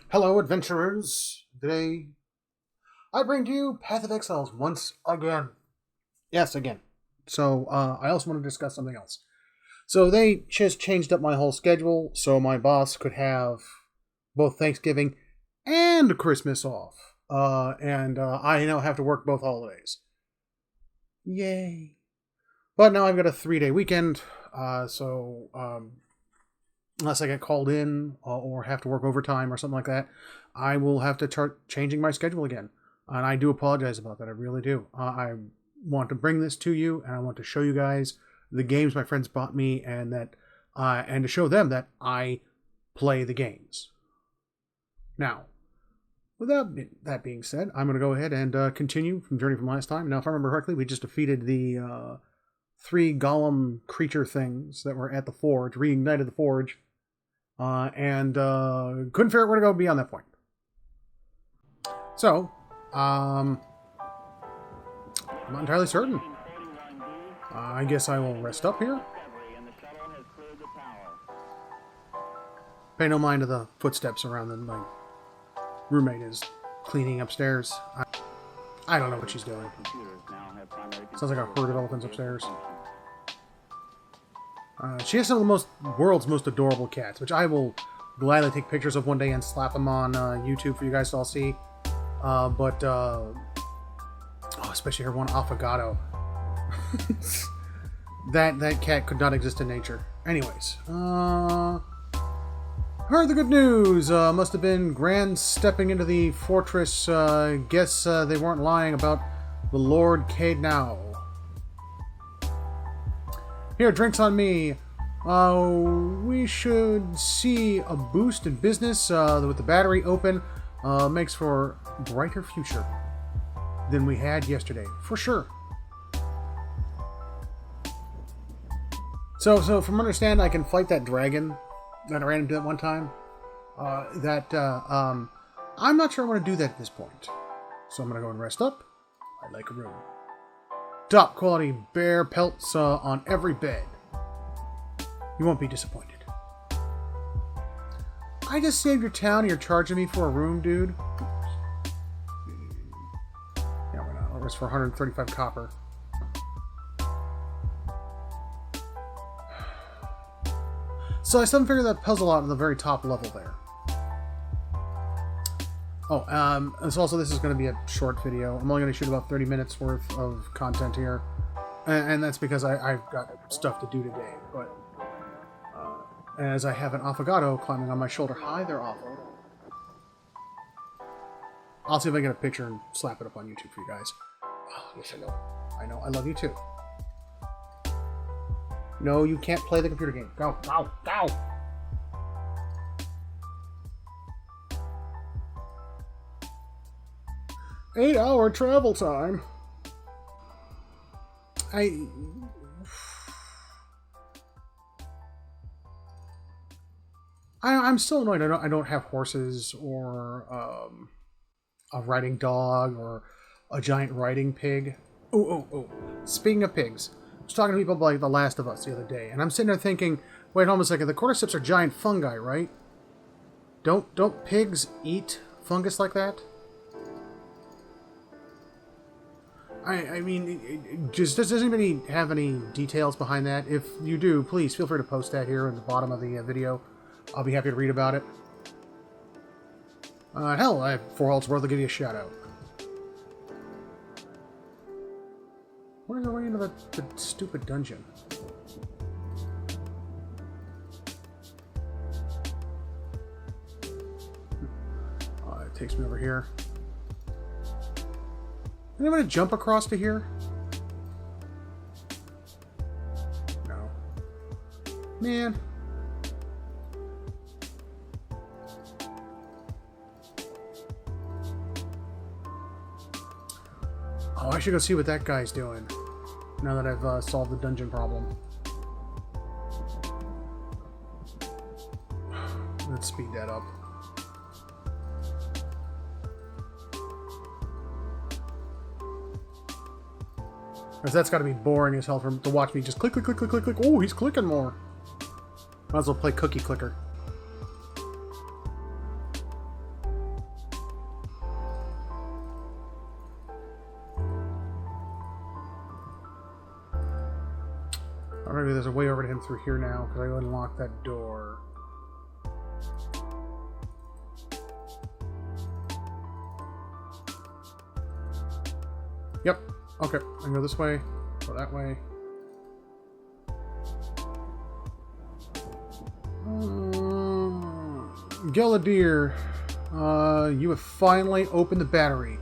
Hello, adventurers! Today, I bring to you Path of Exiles once again. Yes, again. So, I also want to discuss something else. So, they just changed up my whole schedule so my boss could have both Thanksgiving and Christmas off. And I now have to work both holidays. Yay! But now I've got a 3-day weekend, so unless I get called in or have to work overtime or something like that, I will have to start changing my schedule again. And I do apologize about that. I really do. I want to bring this to you, and I want to show you guys the games my friends bought me, and to show them that I play the games. Now, without that being said, I'm going to go ahead and continue from Journey from last time. Now, if I remember correctly, we just defeated the 3 golem creature things that were at the forge, reignited the forge, and couldn't figure out where to go beyond that point. So, I'm not entirely certain. I guess I will rest up here. Pay no mind to the footsteps around them. My roommate is cleaning upstairs. I don't know what she's doing. Sounds like a herd of elephants upstairs. She has some of the world's most adorable cats, which I will gladly take pictures of one day and slap them on YouTube for you guys to all see. Especially her one affogato. that cat could not exist in nature. Anyways, heard the good news. Must have been grand stepping into the fortress. Guess they weren't lying about the Lord Cade now. Here, drinks on me. We should see a boost in business with the battery open. Makes for a brighter future than we had yesterday, for sure. So from understand, I can fight that dragon that I ran into at one time. I'm not sure I want to do that at this point. So I'm going to go and rest up. I like a room. Top quality bear pelts on every bed. You won't be disappointed. I just saved your town and you're charging me for a room, dude? Yeah, why not? I'll risk for 135 copper. So I still haven't figured that puzzle out on the very top level there. And so also this is going to be a short video. I'm only going to shoot about 30 minutes worth of content here. And that's because I've got stuff to do today. But as I have an affogato climbing on my shoulder. Hi there, Affo. I'll see if I can get a picture and slap it up on YouTube for you guys. Oh, yes, I know. I know. I love you too. No, you can't play the computer game. Go, go, go! 8-hour travel time. I'm still annoyed. I don't have horses or a riding dog or a giant riding pig. Oh! Speaking of pigs, I was talking to people like The Last of Us the other day, and I'm sitting there thinking, wait, hold on a second. The cordyceps are giant fungi, right? Don't pigs eat fungus like that? I mean, does anybody have any details behind that? If you do, please feel free to post that here at the bottom of the video. I'll be happy to read about it. Hell, I have 4 hearts worth. I'll give you a shout out. Where's the way into the stupid dungeon? It takes me over here. Am I going to jump across to here? No. Man. Oh, I should go see what that guy's doing. Now that I've solved the dungeon problem. Let's speed that up. Because that's got to be boring as hell to watch me just click. Oh, he's clicking more. Might as well play Cookie Clicker. maybe there's a way over to him through here now, because I unlocked that door. Yep. Okay. I can go this way. Go that way. Geladir, you have finally opened the battery.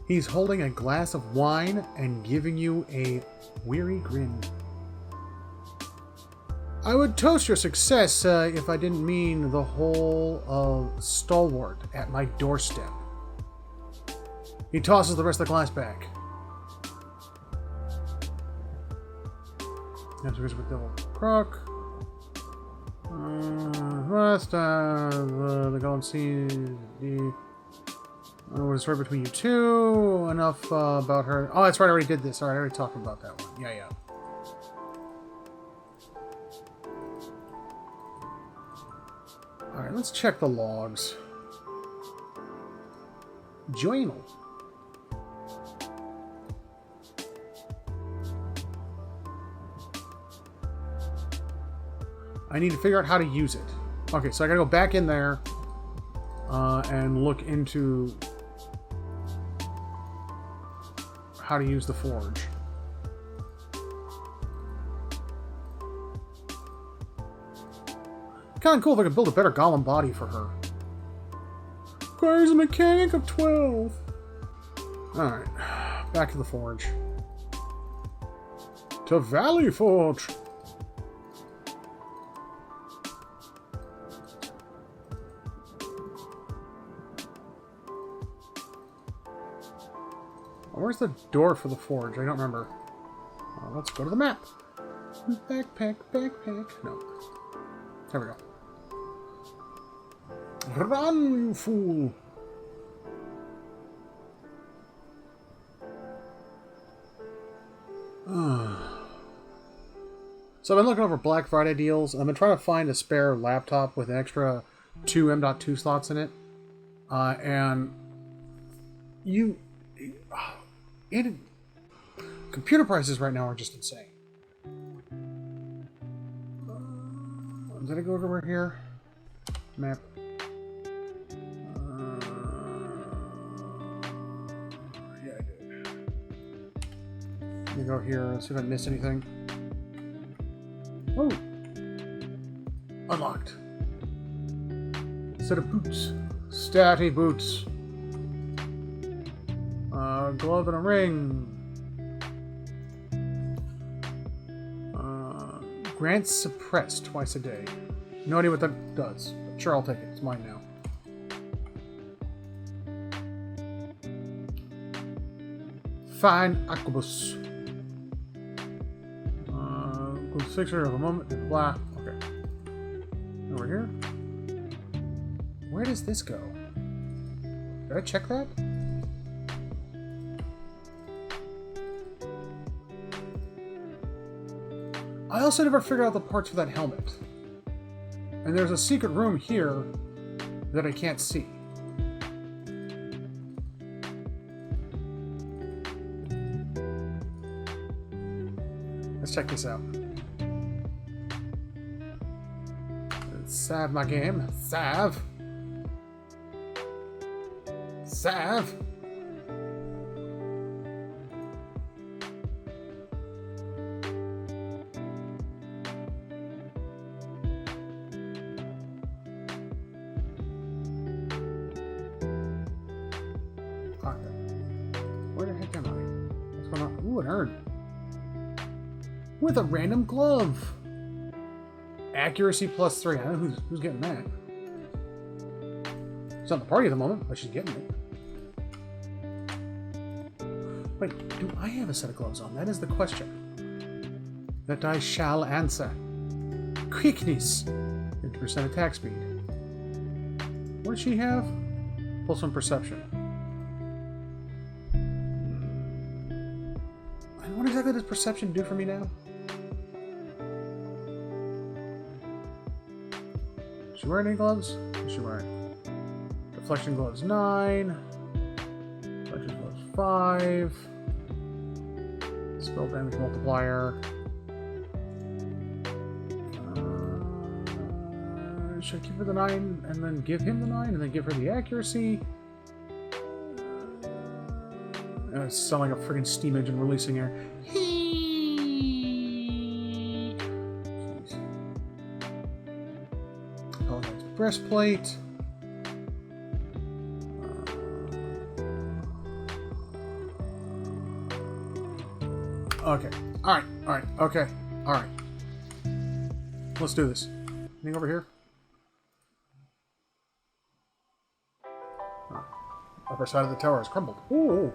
He's holding a glass of wine and giving you a weary grin. I would toast your success if I didn't mean the whole of Stalwart at my doorstep. He tosses the rest of the glass back. That's with Devil Croc. Last the golden seed. Was right between you two. Enough about her. Oh, that's right. I already did this. Alright, I already talked about that one. Yeah. Alright, let's check the logs. Journal. I need to figure out how to use it. Okay, so I gotta go back in there and look into how to use the forge. Kind of cool if I could build a better golem body for her. Requires a mechanic of 12. Alright, back to the forge. To Valley Forge. Where's the door for the forge? I don't remember. Let's go to the map. Backpack. No. There we go. Run, you fool! So I've been looking over Black Friday deals. I've been trying to find a spare laptop with an extra 2 M.2 slots in it. And computer prices right now are just insane. Did I go over here? Map. Yeah, I did. Let me go here, see if I missed anything. Oh! Unlocked. Set of boots. Statty boots. Glove and a ring. Grant suppressed twice a day. No idea what that does. But sure, I'll take it. It's mine now. Fine Aquabus. Fixer of a moment and blah. Okay. Over here. Where does this go? Did I check that? I also never figured out the parts for that helmet. And there's a secret room here that I can't see. Let's check this out. Save my game. Save. Save. Where the heck am I? What's going on? Ooh, an urn. With a random glove. Accuracy +3. I don't know who's getting that. She's not in the party at the moment, but she's getting it. Wait, do I have a set of gloves on? That is the question. That I shall answer. Quickness. 50% attack speed. What does she have? +1 perception. And what exactly does perception do for me now? Is she wearing any gloves? What's she wearing? Deflection gloves 9. Deflection gloves 5. Spell damage multiplier. Should I give her the 9 and then give him the 9 and then give her the accuracy? It's sounding like a friggin' steam engine releasing air. Jeez. Oh, that's breastplate. Okay. Alright. Alright. Okay. Alright. Let's do this. Anything over here? Oh. Upper side of the tower has crumbled. Ooh.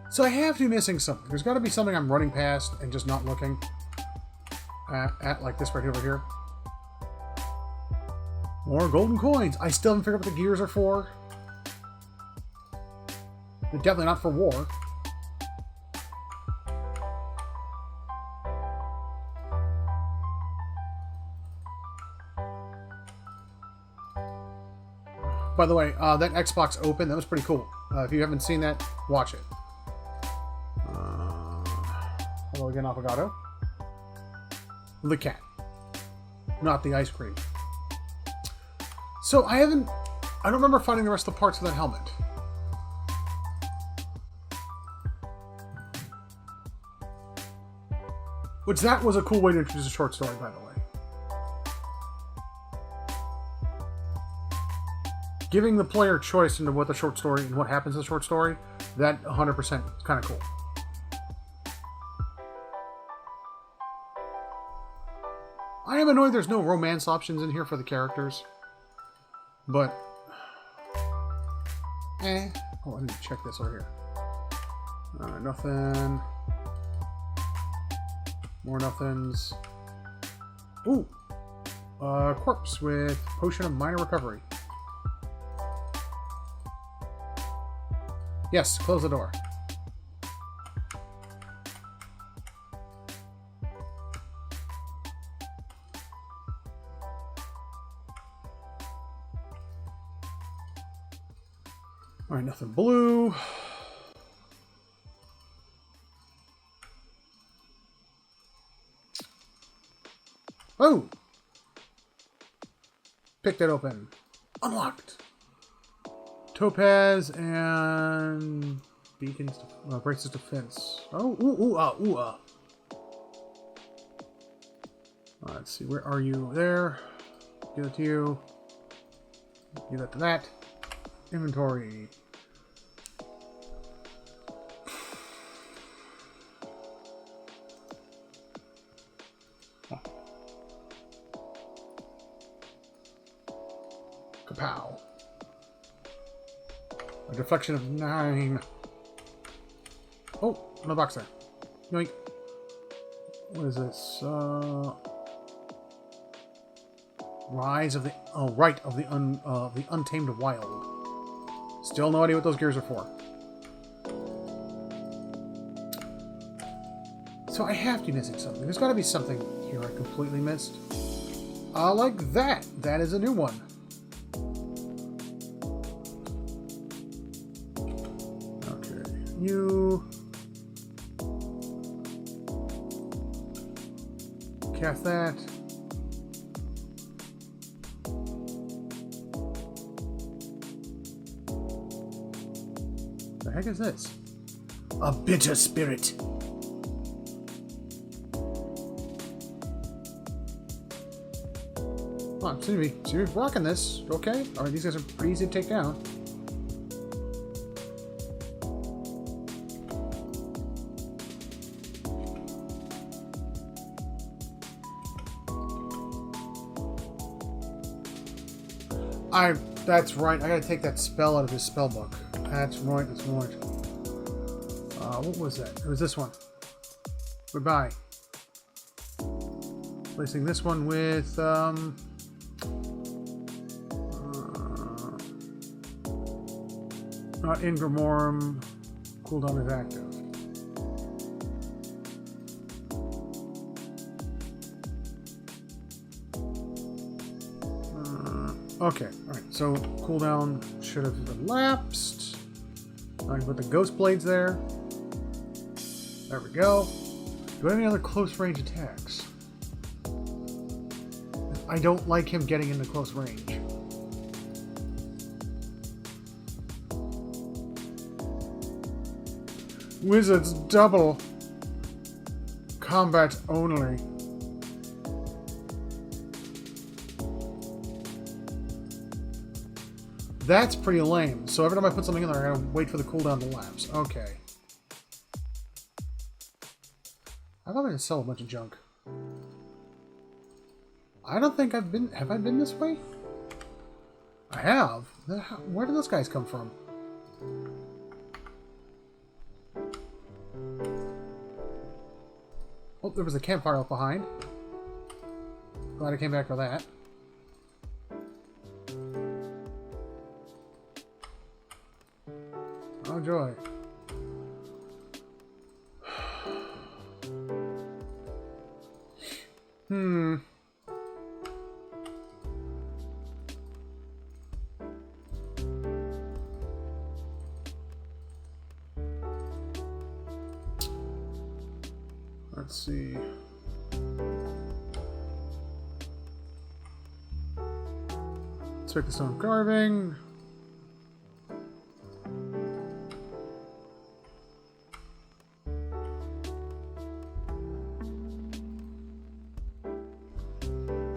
So I have to be missing something. There's got to be something I'm running past and just not looking at like this right over here. More golden coins. I still haven't figured out what the gears are for. They're definitely not for war. By the way, that Xbox Open, that was pretty cool. If you haven't seen that, watch it. Hello again, Avocado. The cat. Not the ice cream. So I don't remember finding the rest of the parts of that helmet. Which that was a cool way to introduce a short story, by the way. Giving the player choice into what the short story and what happens in the short story, that 100% is kind of cool. I am annoyed there's no romance options in here for the characters. But... Oh, I need to check this over here. Nothing. More nothings. Ooh! Corpse with Potion of Minor Recovery. Yes, close the door. Alright, nothing blue. Oh! Picked it open. Unlocked. Topaz and beacons, braces defense. Oh, ooh. Let's see, where are you? There. Give it to you. Give that to that. Inventory. Oh. Kapow. A deflection of 9. Oh, another box there. Yoink. What is this? Rise of the right of the Untamed Wild. Still no idea what those gears are for. So I have to be missing something. There's got to be something here I completely missed. Like that. That is a new one. You cast that. The heck is this? A bitter spirit. Oh, seem to be rocking this. Okay. Alright, these guys are pretty easy to take down. That's right. I gotta take that spell out of his spell book. That's right. That's right. What was that? It was this one. Goodbye. Placing this one with not Ingramorm. Cooldown is active. Okay, alright, so cooldown should have elapsed. I can put the ghost blades there. There we go. Do I have any other close range attacks? I don't like him getting into close range. Wizards double. Combat only. That's pretty lame. So every time I put something in there, I gotta wait for the cooldown to lapse. Okay. I thought I could sell a bunch of junk. I don't think I've been... Have I been this way? I have. Where did those guys come from? Oh, there was a campfire left behind. Glad I came back for that. Oh, joy. Let's see. Let's pick the stone carving.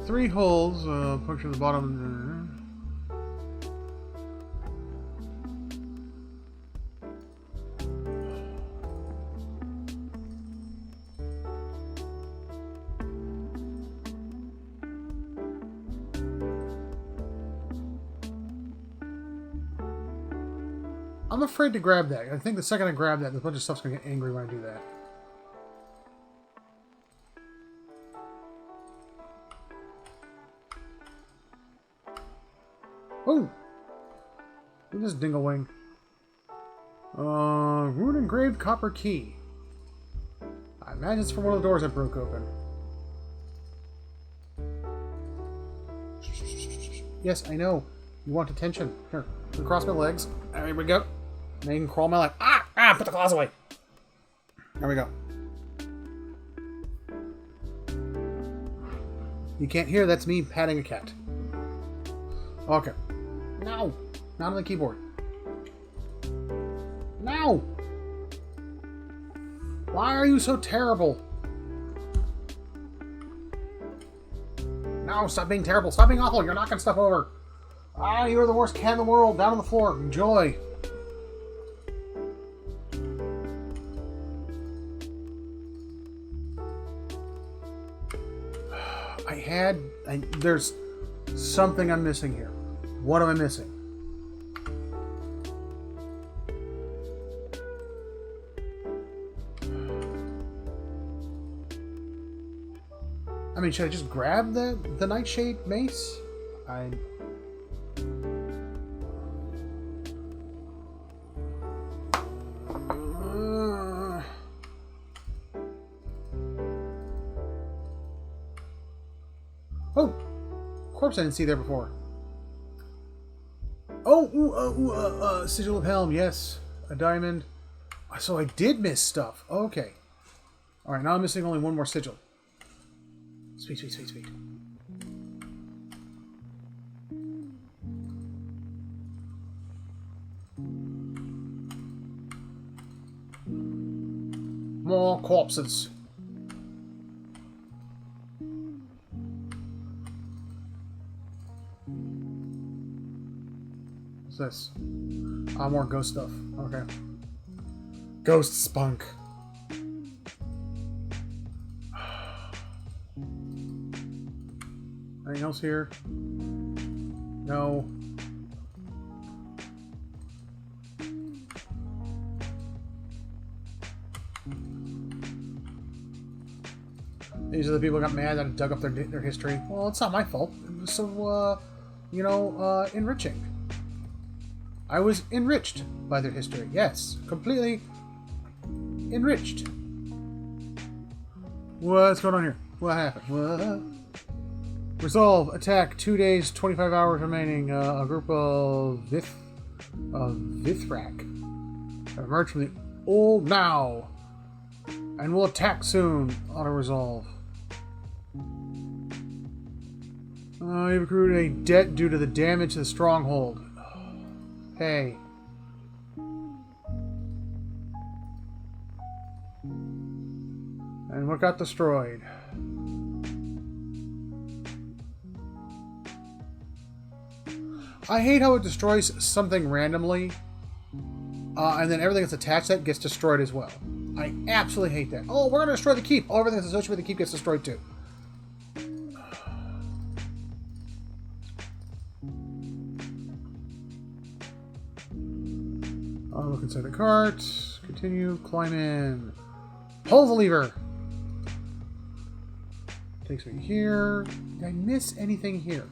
Three holes, puncture the bottom. I'm afraid to grab that. I think the second I grab that, a bunch of stuff's going to get angry when I do that. Oh! Look at this dinglewing. Rune engraved copper key. I imagine it's from one of the doors that broke open. Yes, I know. You want attention. Here, across my legs. There we go. Now you can crawl my leg. Ah! Ah! Put the claws away. There we go. You can't hear, that's me patting a cat. Okay. No! Not on the keyboard. No! Why are you so terrible? No, stop being terrible. Stop being awful. You're knocking stuff over. Ah, you're the worst cat in the world. Down on the floor. Enjoy. There's something I'm missing here. What am I missing? I mean, should I just grab the Nightshade mace? Oh! Corpse I didn't see there before. Oh! Sigil of Helm, yes. A diamond. So I did miss stuff. Okay. Alright, now I'm missing only one more sigil. Sweet, sweet, sweet, sweet. More corpses. What's this? Ah, more ghost stuff. Okay. Ghost spunk. Anything else here? No. These are the people who got mad that I dug up their history. Well, it's not my fault. It was so, enriching. I was enriched by their history. Yes, completely enriched. What's going on here? What happened? What? Resolve. Attack. 2 days, 25 hours remaining. A group of Vithrak have emerged from the old now and will attack soon. Auto-resolve. You've accrued a debt due to the damage to the stronghold. Hey. And what got destroyed? I hate how it destroys something randomly, and then everything that's attached to that gets destroyed as well. I absolutely hate that. Oh, we're going to destroy the keep. Oh, everything that's associated with the keep gets destroyed too. I'll look inside the cart. Continue. Climb in. Pull the lever. Takes me here. Did I miss anything here?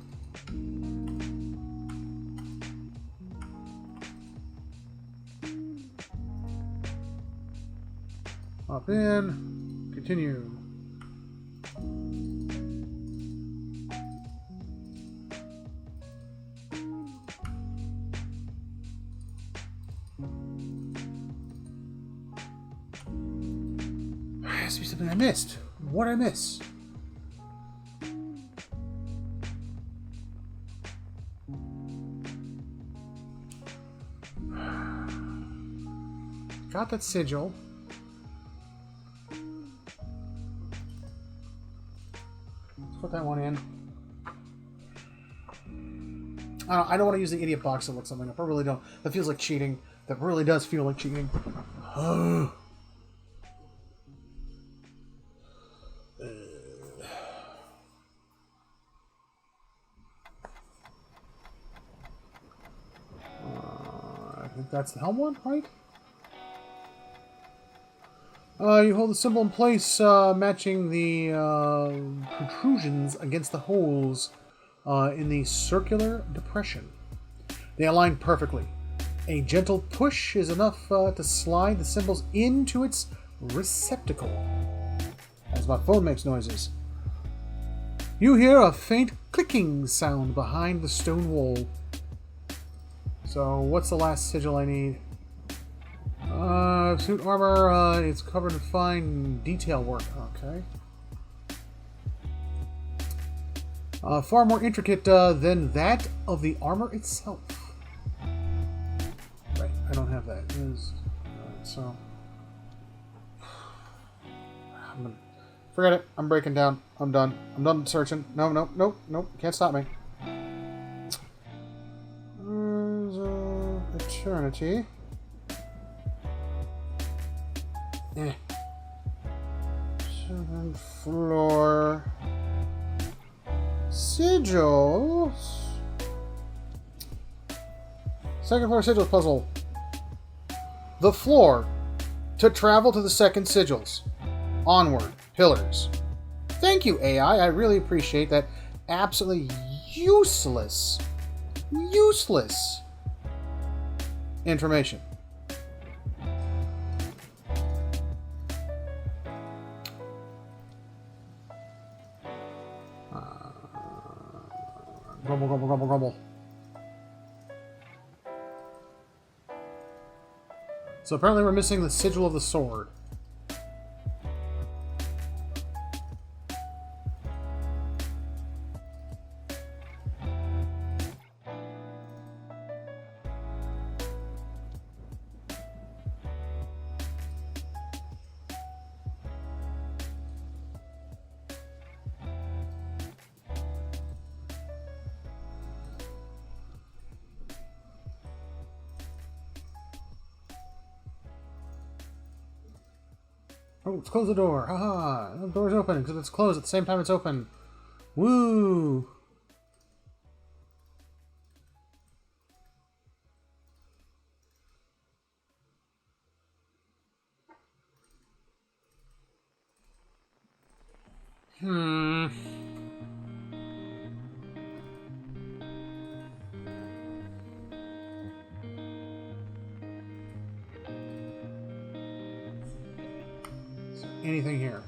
Hop in. Continue. There has to be something I missed. What did I miss? Got that sigil. Let's put that one in. I don't want to use the idiot box to look something up. I really don't. That feels like cheating. That really does feel like cheating. I think that's the helm one, right? You hold the symbol in place, matching the protrusions against the holes in the circular depression. They align perfectly. A gentle push is enough to slide the symbols into its receptacle. As my phone makes noises. You hear a faint clicking sound behind the stone wall. So, what's the last sigil I need? Suit armor, it's covered in fine detail work. Okay. Far more intricate than that of the armor itself. Right, I don't have that. So... Forget it. I'm breaking down. I'm done. I'm done searching. No. Can't stop me. Eternity. Seventh floor. Sigils. Second floor sigils puzzle. The floor. To travel to the second sigils. Onward. Pillars. Thank you, AI. I really appreciate that absolutely useless information. Grumble. So apparently we're missing the sigil of the sword. Oh, let's close the door. Haha. The door's open because it's closed at the same time it's open. Woo! Anything here?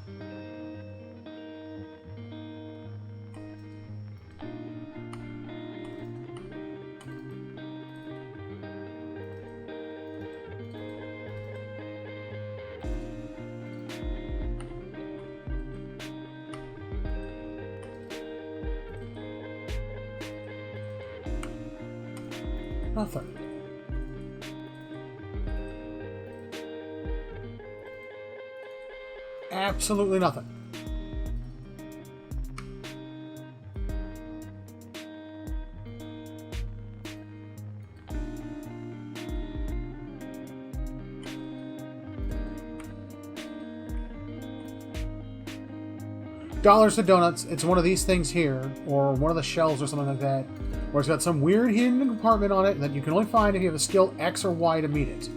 Nothing. Absolutely nothing. Dollars to Donuts, it's one of these things here, or one of the shells or something like that, where it's got some weird hidden compartment on it that you can only find if you have a skill X or Y to meet it.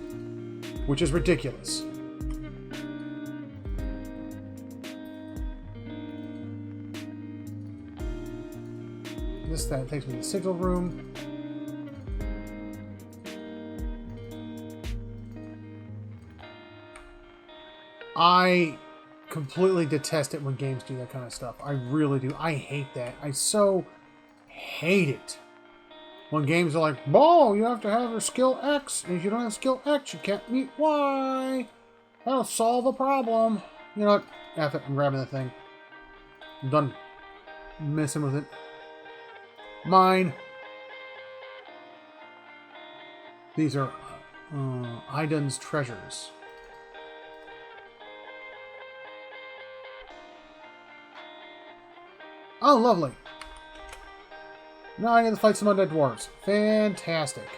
Which is ridiculous. That takes me to the signal room. I completely detest it when games do that kind of stuff. I really do. I hate that. I so hate it. When games are like, oh, you have to have your skill X, and if you don't have skill X, you can't meet Y. That'll solve a problem. You know what? F it. I'm grabbing the thing. I'm done messing with it. Mine. These are Idun's treasures. Oh, lovely. Now I need to fight some undead dwarves. Fantastic.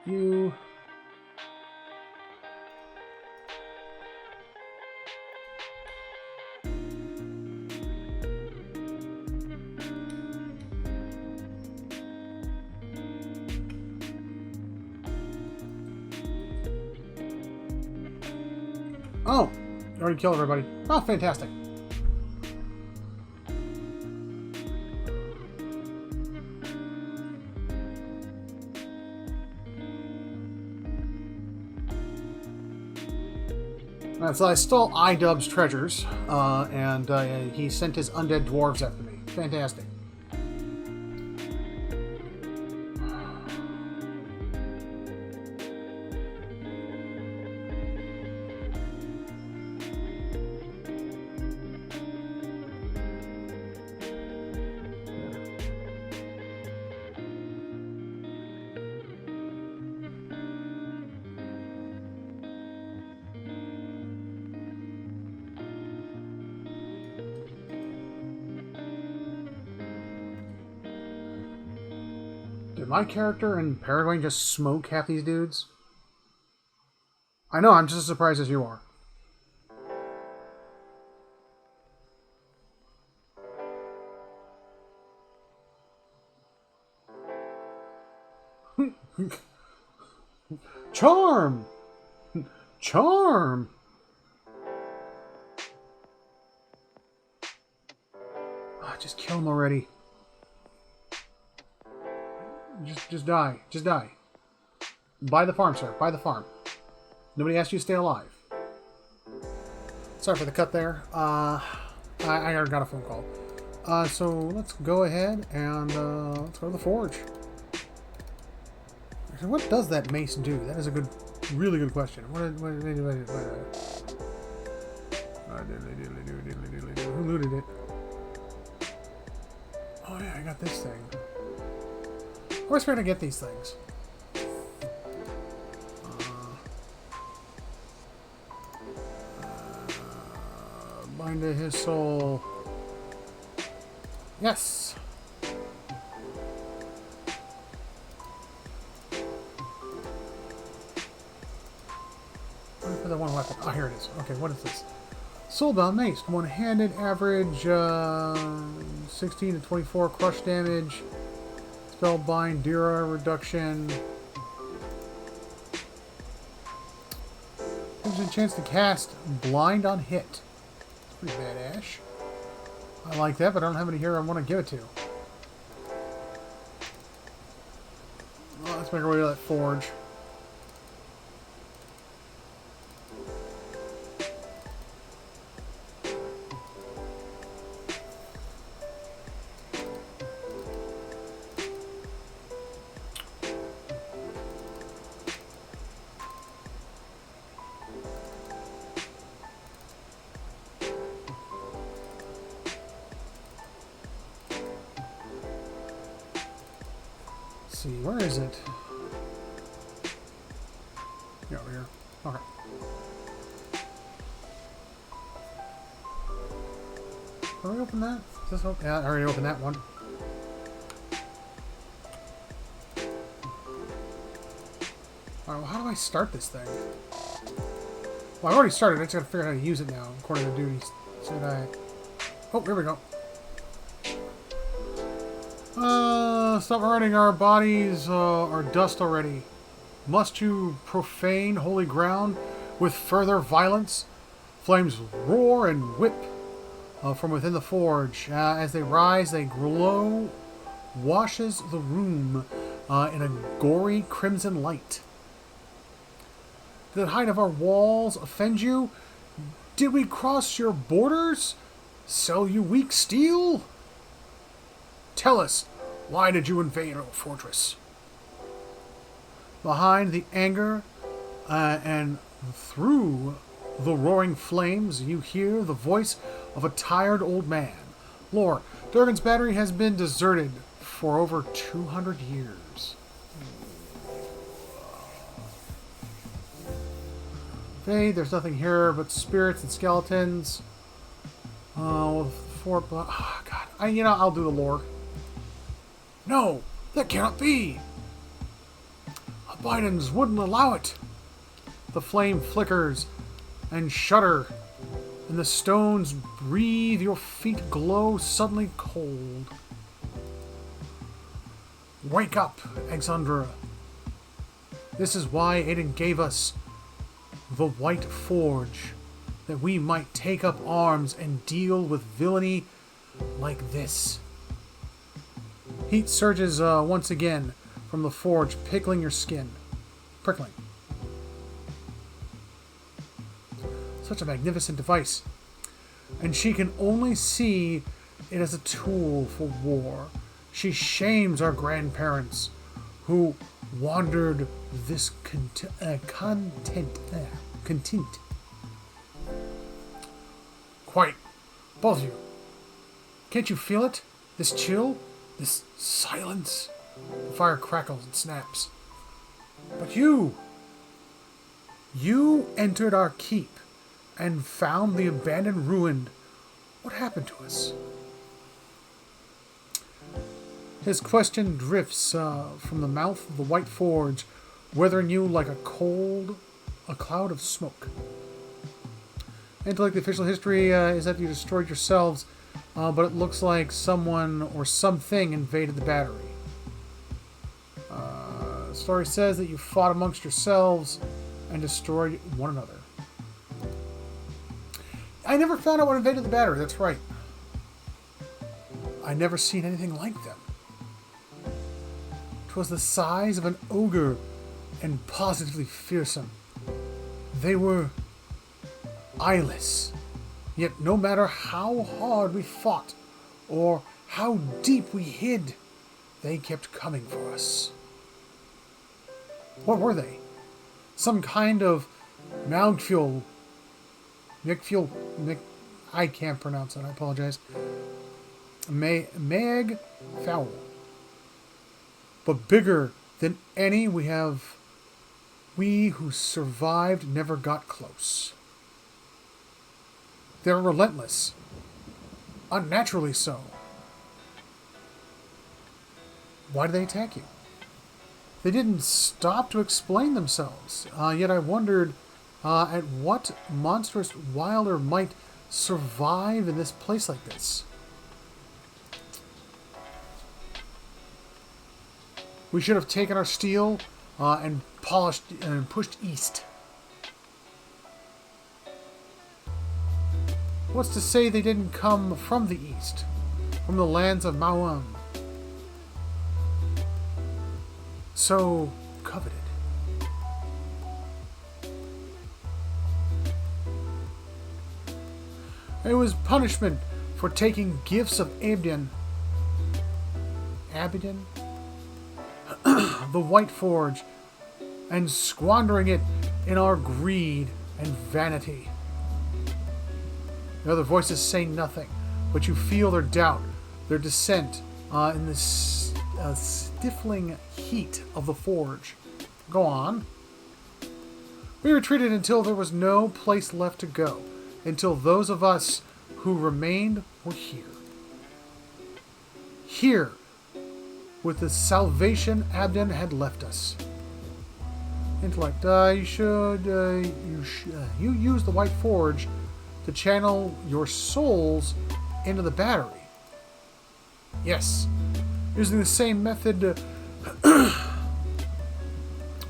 You... Oh, you already killed everybody. Oh, fantastic. Alright, so I stole Idub's treasures, and he sent his undead dwarves after me. Fantastic. Did my character in Paraguay just smoke half these dudes? I know, I'm just as surprised as you are. Charm! Charm! Oh, just kill him already. Just die. Just die. Buy the farm, sir. Buy the farm. Nobody asked you to stay alive. Sorry for the cut there. I got a phone call. So let's go ahead and let's go to the forge. Actually, what does that mace do? That is a good, really good question. Who looted it? Oh yeah, I got this thing. I always try to get these things. Bind to his soul. Yes! Wait for the one weapon. Oh, here it is. Okay, what is this? Soulbound Mace. One-handed average 16 to 24 crush damage. Spellbind, Dira reduction. Gives you a chance to cast Blind on hit. It's pretty badass. I like that, but I don't have any here I want to give it to. Well, let's make our way to that forge. see, where is it? Yeah, over here. Okay. Can we open that? Is this open? Yeah, I already opened that one. Alright, well, how do I start this thing? Well, I've already started. I just gotta figure out how to use it now, according to duties. Should I... Oh, here we go. Stop hurting our bodies, or dust already. Must you profane holy ground with further violence? Flames roar and whip from within the forge. As they rise, they glow, washes the room in a gory crimson light. Did the height of our walls offend you? Did we cross your borders? Sell you weak steel? Tell us, why did you invade our fortress? Behind the anger and through the roaring flames, you hear the voice of a tired old man. Lore, Durgan's battery has been deserted for over 200 years. Okay, there's nothing here but spirits and skeletons. Oh, God. I'll do the lore. No, that cannot be. Bidens wouldn't allow it. The flame flickers and shudder, and the stones breathe. Your feet glow suddenly cold. Wake up, Exandra. This is why Aiden gave us the White Forge, that we might take up arms and deal with villainy like this. Heat surges once again from the forge, prickling your skin. Such a magnificent device. And she can only see it as a tool for war. She shames our grandparents who wandered this content. Quiet, both of you. Can't you feel it? This chill? This silence? The fire crackles and snaps. But you entered our keep and found the abandoned ruin. What happened to us? His question drifts from the mouth of the White Forge, weathering you like a cloud of smoke. Intellect, the official history is that you destroyed yourselves, but it looks like someone or something invaded the battery. The story says that you fought amongst yourselves and destroyed one another. I never found out what invaded the battery, that's right. I never seen anything like them. 'Twas the size of an ogre and positively fearsome. They were eyeless, yet no matter how hard we fought or how deep we hid, they kept coming for us. What were they? Some kind of Magfuel. I can't pronounce it, I apologize. Mag foul. But bigger than any we have. We who survived never got close. They're relentless. Unnaturally so. Why do they attack you? They didn't stop to explain themselves, yet I wondered at what monstrous wilder might survive in this place like this. We should have taken our steel and polished and pushed east. What's to say they didn't come from the east, from the lands of Mauam? So coveted. It was punishment for taking gifts of Abidan, the White Forge, and squandering it in our greed and vanity. The other voices say nothing, but you feel their doubt, their dissent in this stifling heat of the forge. Go on. We retreated until there was no place left to go, until those of us who remained were here. Here, with the salvation Abden had left us. Intellect. You use the White Forge to channel your souls into the battery. Yes, using the same method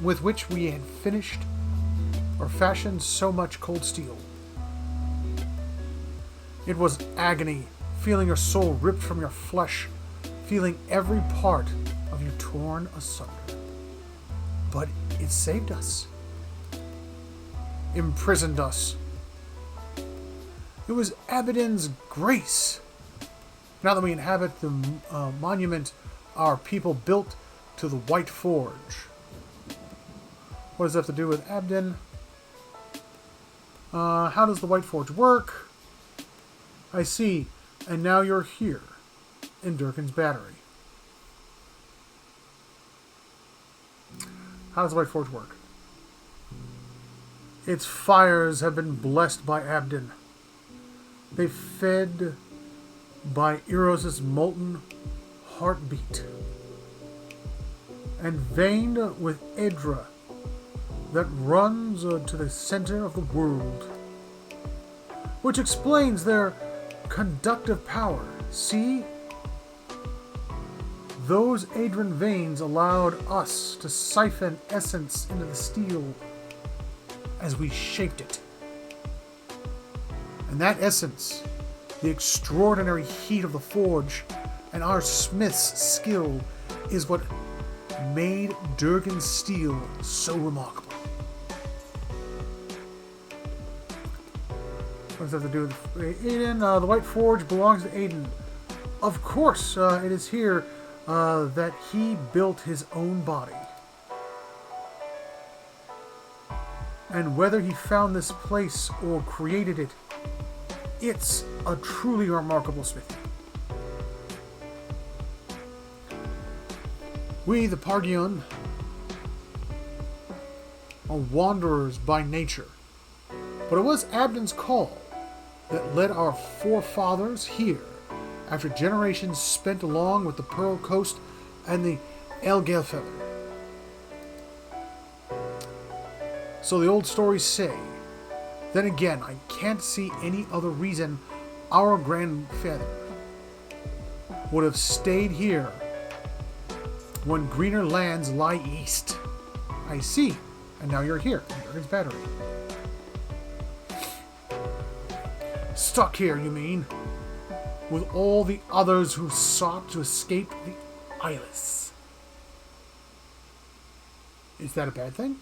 with which we had finished or fashioned so much cold steel. It was agony, feeling your soul ripped from your flesh, feeling every part of you torn asunder. But it saved us. Imprisoned us. It was Abaddon's grace. Now that we inhabit the monument our people built to the White Forge. What does that have to do with Abden? How does the White Forge work? I see. And now you're here in Durkin's battery. How does the White Forge work? Its fires have been blessed by Abden. They fed by Eros' molten heartbeat and veined with Edra that runs to the center of the world, which explains their conductive power. See? Those Adrian veins allowed us to siphon essence into the steel as we shaped it. And that essence, the extraordinary heat of the forge, and our smith's skill is what made Durgan's steel so remarkable. What does that have to do with Aiden? The White Forge belongs to Aiden. Of course, it is here that he built his own body. And whether he found this place or created it, it's a truly remarkable smithy. We, the Pargion, are wanderers by nature, but it was Abden's call that led our forefathers here after generations spent along with the Pearl Coast and the Elgelfelder. So the old stories say. Then again, I can't see any other reason our grandfather would have stayed here when greener lands lie east. I see. And now you're here, in Durgan's battery. Stuck here, you mean? With all the others who sought to escape the eyeless. Is that a bad thing?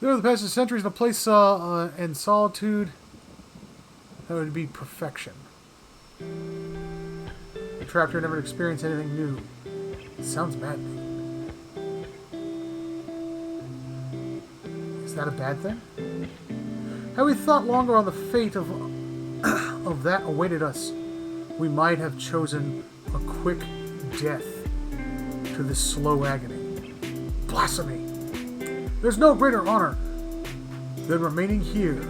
There the past centuries in a place and solitude, that would be perfection. The trapped here never experienced anything new. It sounds maddening. Is that a bad thing? Had we thought longer on the fate of that awaited us, we might have chosen a quick death to this slow agony. Blasphemy! There's no greater honor than remaining here,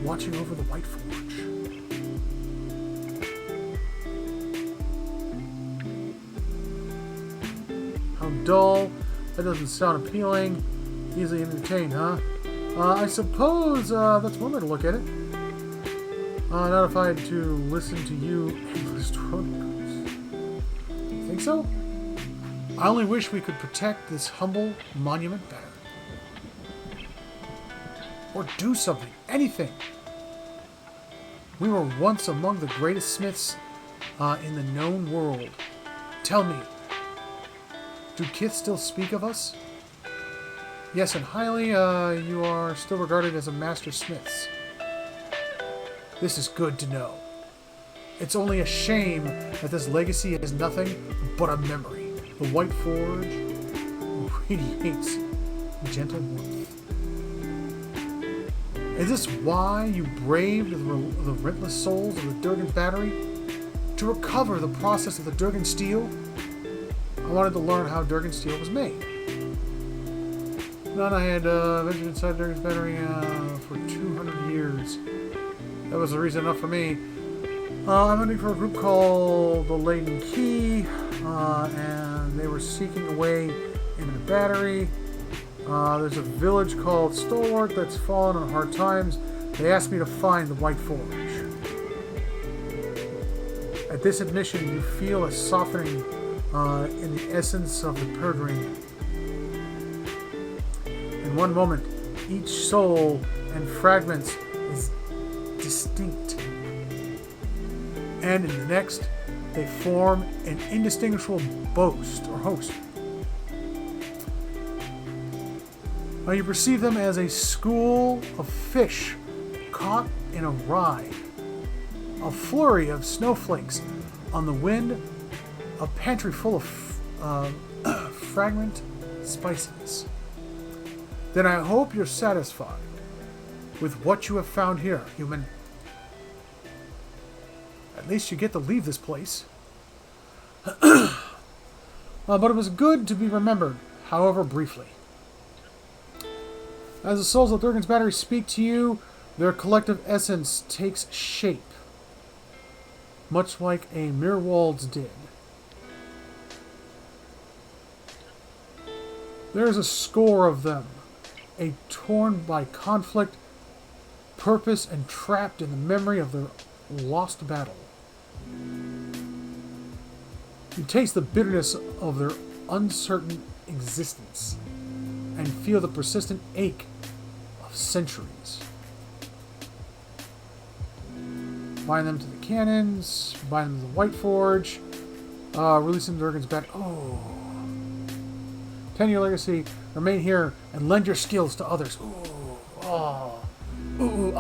watching over the White Forge. How dull. That doesn't sound appealing. Easily entertained, huh? I suppose that's one way to look at it. Not if I had to listen to you endless chronicles. Think so? I only wish we could protect this humble monument better. Or do something. Anything. We were once among the greatest smiths in the known world. Tell me, do Kith still speak of us? Yes, and highly, you are still regarded as a master smiths. This is good to know. It's only a shame that this legacy is nothing but a memory. The White Forge radiates gentle warmth. Is this why you braved the relentless souls of the Durgan's battery? To recover the process of the Durgan steel, I wanted to learn how Durgan steel was made. Then I had ventured inside Durgan's battery for 200 years. That was the reason enough for me. I'm hunting for a group called the Laden Key, and they were seeking a way into the battery. There's a village called Stalwart that's fallen on hard times. They asked me to find the White Forge. At this admission, you feel a softening in the essence of the purging. In one moment, each soul and fragments is distinct. And in the next, they form an indistinguishable boast or host. You perceive them as a school of fish caught in a ride, a flurry of snowflakes on the wind, a pantry full of fragrant spices. Then I hope you're satisfied with what you have found here, human. At least you get to leave this place. But it was good to be remembered, however briefly. As the souls of Durgan's battery speak to you, their collective essence takes shape, much like a Mirwald's did. There is a score of them, torn by conflict, purpose, and trapped in the memory of their lost battle. You taste the bitterness of their uncertain existence and feel the persistent ache of centuries. Bind them to the cannons, bind them to the White Forge, release them to Durgan's back. Oh. 10-year legacy, remain here and lend your skills to others. Ooh, oh. Ooh,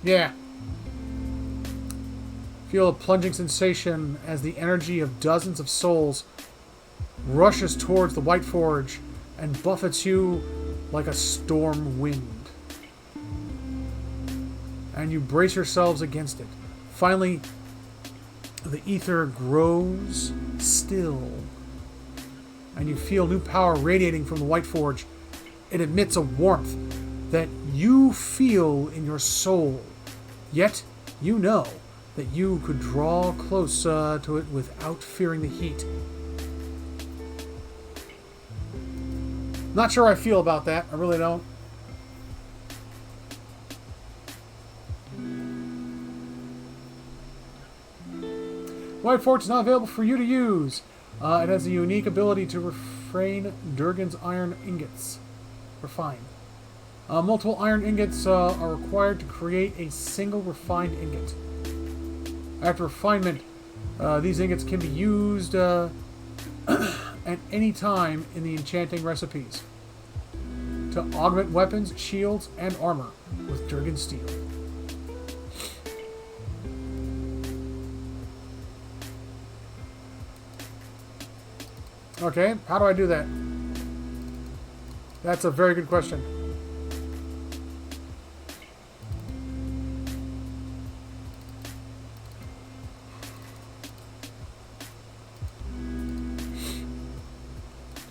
Yeah. Feel a plunging sensation as the energy of dozens of souls rushes towards the White Forge and buffets you like a storm wind. And you brace yourselves against it. Finally, the ether grows still, and you feel new power radiating from the White Forge. It emits a warmth that you feel in your soul. Yet, you know that you could draw close to it without fearing the heat. Not sure how I feel about that. I really don't. White Forge is not available for you to use. It has a unique ability to refrain Durgan's iron ingots. Refine. Multiple iron ingots are required to create a single refined ingot. After refinement, these ingots can be used at any time in the enchanting recipes to augment weapons, shields, and armor with Durgan steel. Okay, how do I do that? That's a very good question.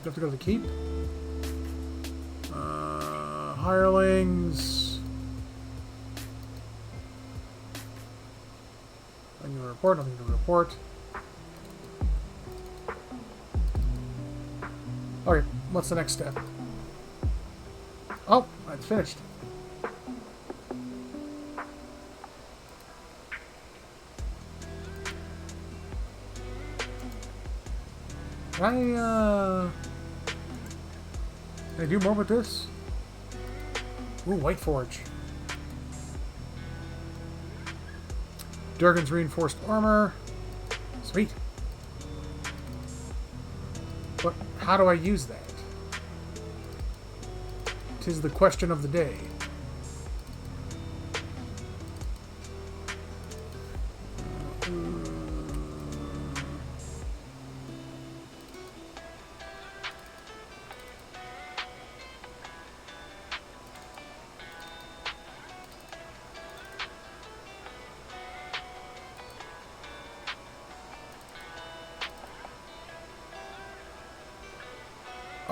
Do I have to go to the keep? Hirelings. Nothing to report, nothing to report. Okay, what's the next step? Oh, it's finished. Can I do more with this? Ooh, White Forge. Durgan's reinforced armor. Sweet. But how do I use that? 'Tis the question of the day.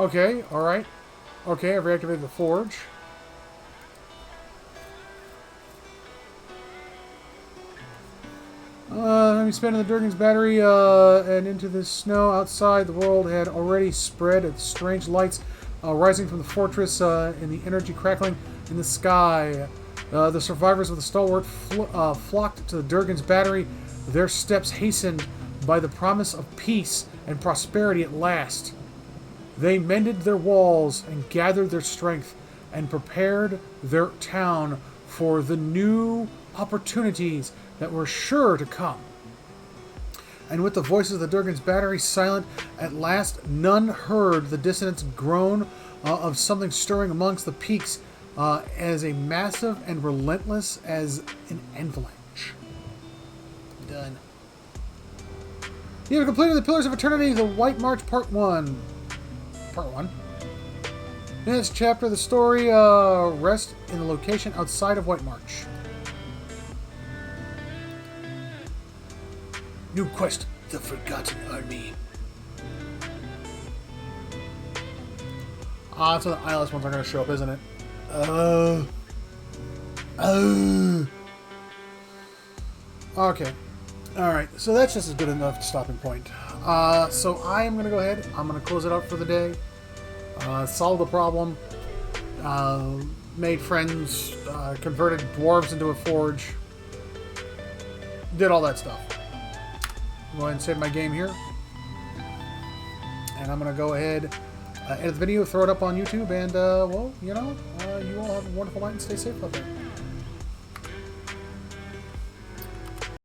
Okay, alright. Okay, I've reactivated the forge. Having spent in the Durgan's battery and into the snow outside, the world had already spread its strange lights rising from the fortress in the energy crackling in the sky. The survivors of the stalwart flocked to the Durgan's battery, their steps hastened by the promise of peace and prosperity at last. They mended their walls and gathered their strength and prepared their town for the new opportunities that were sure to come. And with the voices of the Durgan's battery silent, at last none heard the dissonant groan of something stirring amongst the peaks as a massive and relentless as an avalanche. Done. You have completed the Pillars of Eternity, the White March Part 1. Part 1. In this chapter, the story rests in the location outside of White March. New quest, the Forgotten Army. That's when the eyeless ones are going to show up, isn't it? Okay. Alright, so that's just a good enough stopping point. So I am going to go ahead. I'm going to close it out for the day. Solve the problem. Made friends. Converted dwarves into a forge. Did all that stuff. Go ahead and save my game here. And I'm going to go ahead, edit the video, throw it up on YouTube, and, well, you know, you all have a wonderful night and stay safe out there.